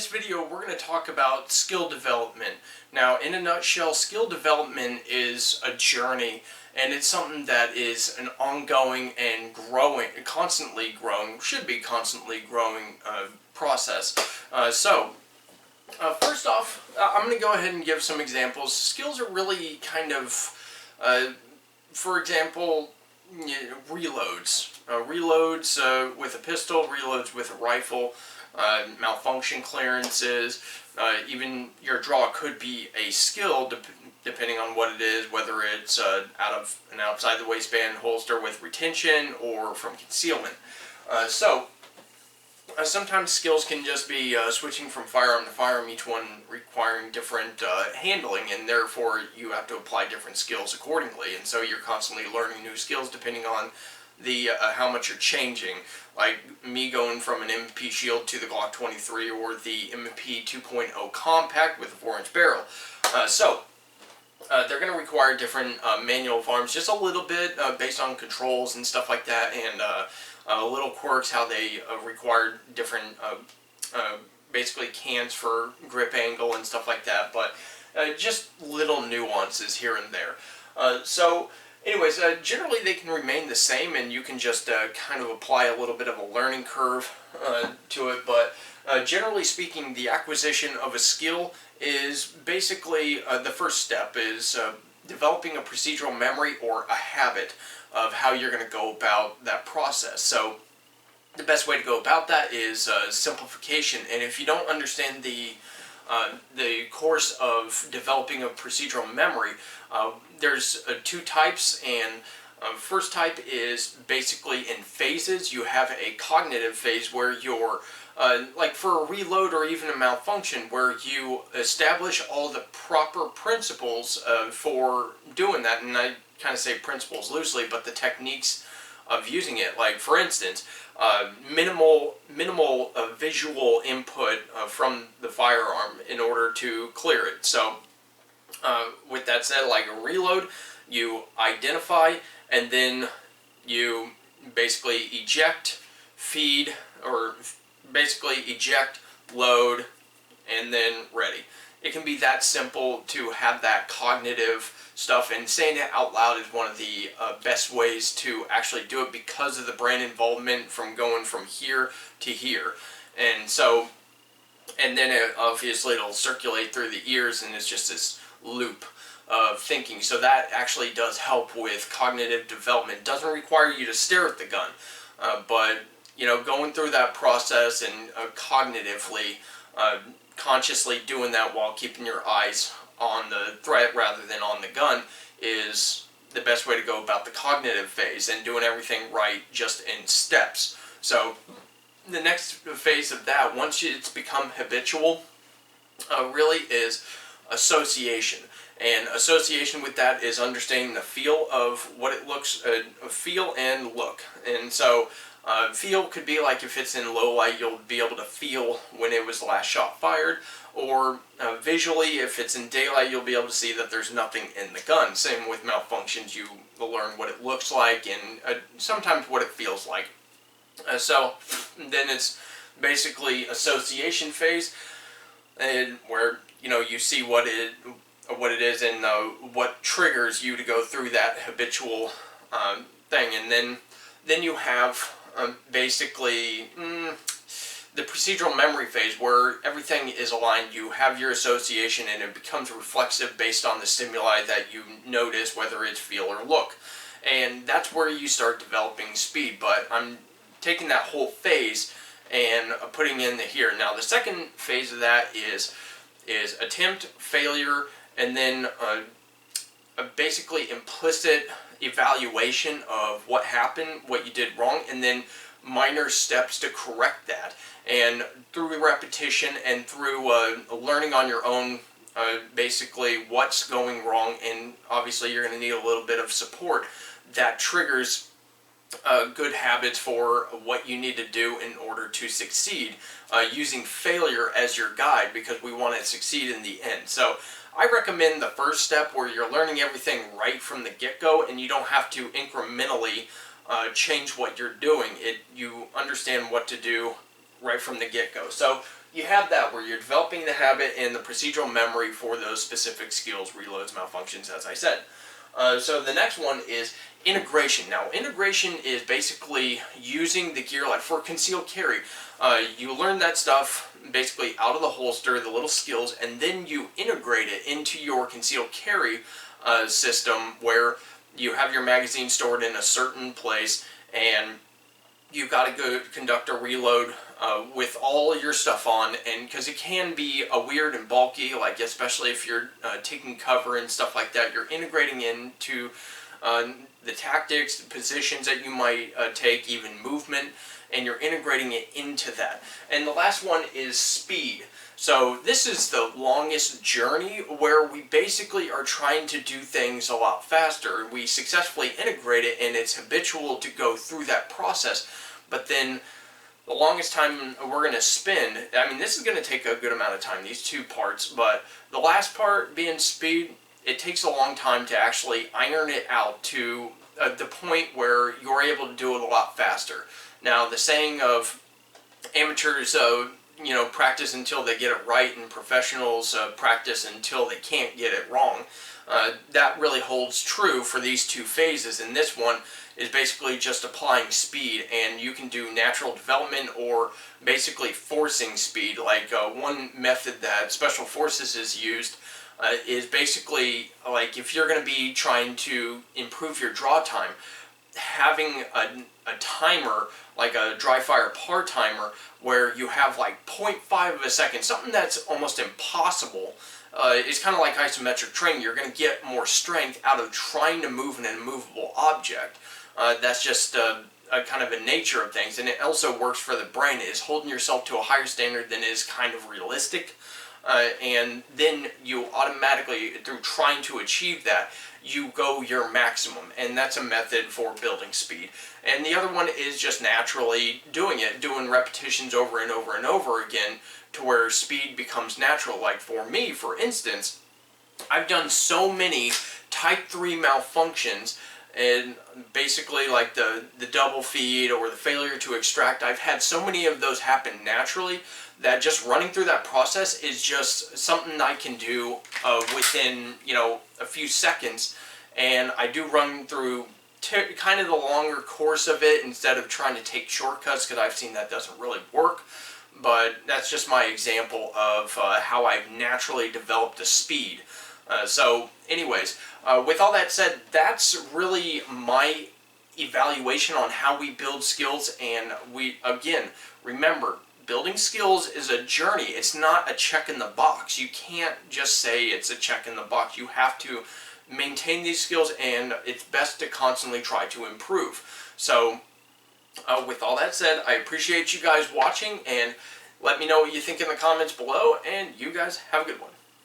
video, we're going to talk about skill development. Now, in a nutshell, skill development is a journey, and it's something that is an ongoing and growing, constantly growing, should be constantly growing process. First off, I'm going to go ahead and give some examples. Skills are really kind of, for example, reloads. Reloads with a pistol, reloads with a rifle, malfunction clearances, even your draw could be a skill depending on what it is, whether it's out of an outside the waistband holster with retention or from concealment. Sometimes skills can just be switching from firearm to firearm, each one requiring different handling, and therefore you have to apply different skills accordingly. And so you're constantly learning new skills depending on the how much you're changing. Like me going from an MP shield to the Glock 23 or the MP 2.0 compact with a 4-inch barrel. They're going to require different manual of arms, just a little bit based on controls and stuff like that, and little quirks how they require different basically cans for grip angle and stuff like that, but just little nuances here and there. Anyways, generally they can remain the same, and you can just kind of apply a little bit of a learning curve to it, but generally speaking, the acquisition of a skill is basically the first step is developing a procedural memory or a habit of how you're going to go about that process. So the best way to go about that is simplification, and if you don't understand the course of developing a procedural memory, there's two types, and first type is basically in phases. You have a cognitive phase where you're like for a reload or even a malfunction, where you establish all the proper principles for doing that, and I kind of say principles loosely, but the techniques of using it. Like for instance, minimal visual input from the firearm in order to clear it. So with that said, like a reload, you identify and then you basically eject, feed, or basically eject, load, and then ready. It can be that simple to have that cognitive stuff, and saying it out loud is one of the best ways to actually do it because of the brain involvement from going from here to here. And so, and then obviously it'll circulate through the ears, and it's just this loop of thinking. So that actually does help with cognitive development. It doesn't require you to stare at the gun, but you know, going through that process and cognitively, consciously doing that while keeping your eyes on the threat rather than on the gun is the best way to go about the cognitive phase, and doing everything right just in steps. So the next phase of that, once it's become habitual, really is association. And association with that is understanding the feel of what it looks, feel and look. And so feel could be like if it's in low light, you'll be able to feel when it was the last shot fired, or visually, if it's in daylight, you'll be able to see that there's nothing in the gun. Same with malfunctions, you will learn what it looks like and sometimes what it feels like. So then it's basically association phase, and where you know you see what it is and what triggers you to go through that habitual thing, and then you have basically the procedural memory phase, where everything is aligned. You have your association and it becomes reflexive based on the stimuli that you notice, whether it's feel or look, and that's where you start developing speed. But I'm taking that whole phase and putting in the here. Now the second phase of that is attempt, failure, and then basically implicit evaluation of what happened, what you did wrong, and then minor steps to correct that. And through repetition and through learning on your own basically what's going wrong, and obviously you're going to need a little bit of support that triggers good habits for what you need to do in order to succeed, using failure as your guide, because we want to succeed in the end. So I recommend the first step, where you're learning everything right from the get-go, and you don't have to incrementally change what you're doing. You understand what to do right from the get-go. So you have that where you're developing the habit and the procedural memory for those specific skills, reloads, malfunctions, as I said. So the next one is integration. Now, integration is basically using the gear, like for concealed carry. You learn that stuff basically out of the holster, the little skills, and then you integrate it into your concealed carry system, where you have your magazine stored in a certain place, and you've got to go conduct a reload with all your stuff on, and because it can be weird and bulky, like especially if you're taking cover and stuff like that, you're integrating into the tactics, the positions that you might take, even movement, and you're integrating it into that. And the last one is speed. So this is the longest journey where we basically are trying to do things a lot faster. We successfully integrate it, and it's habitual to go through that process. But then the longest time we're going to spend, I mean, this is going to take a good amount of time, these two parts, but the last part being speed, it takes a long time to actually iron it out to the point where you're able to do it a lot faster. Now, the saying of amateurs, practice until they get it right, and professionals practice until they can't get it wrong. That really holds true for these two phases, and this one is basically just applying speed, and you can do natural development or basically forcing speed. Like one method that Special Forces has used is basically like if you're going to be trying to improve your draw time, having a timer, like a dry fire par timer, where you have like 0.5 of a second, something that's almost impossible. It's kind of like isometric training. You're going to get more strength out of trying to move an immovable object. That's just a kind of a nature of things, and it also works for the brain. It is holding yourself to a higher standard than is kind of realistic, and then you automatically, through trying to achieve that, you go your maximum, and that's a method for building speed. And the other one is just naturally doing it, doing repetitions over and over and over again, to where speed becomes natural. Like for me, for instance, I've done so many type 3 malfunctions, and basically like the double feed or the failure to extract, I've had so many of those happen naturally that just running through that process is just something I can do within a few seconds. And I do run through kind of the longer course of it instead of trying to take shortcuts, because I've seen that doesn't really work. But that's just my example of how I've naturally developed a speed. So anyways, with all that said, that's really my evaluation on how we build skills. And again, remember, building skills is a journey. It's not a check in the box. You can't just say it's a check in the box. You have to maintain these skills, and it's best to constantly try to improve. So with all that said, I appreciate you guys watching, and let me know what you think in the comments below, and you guys have a good one.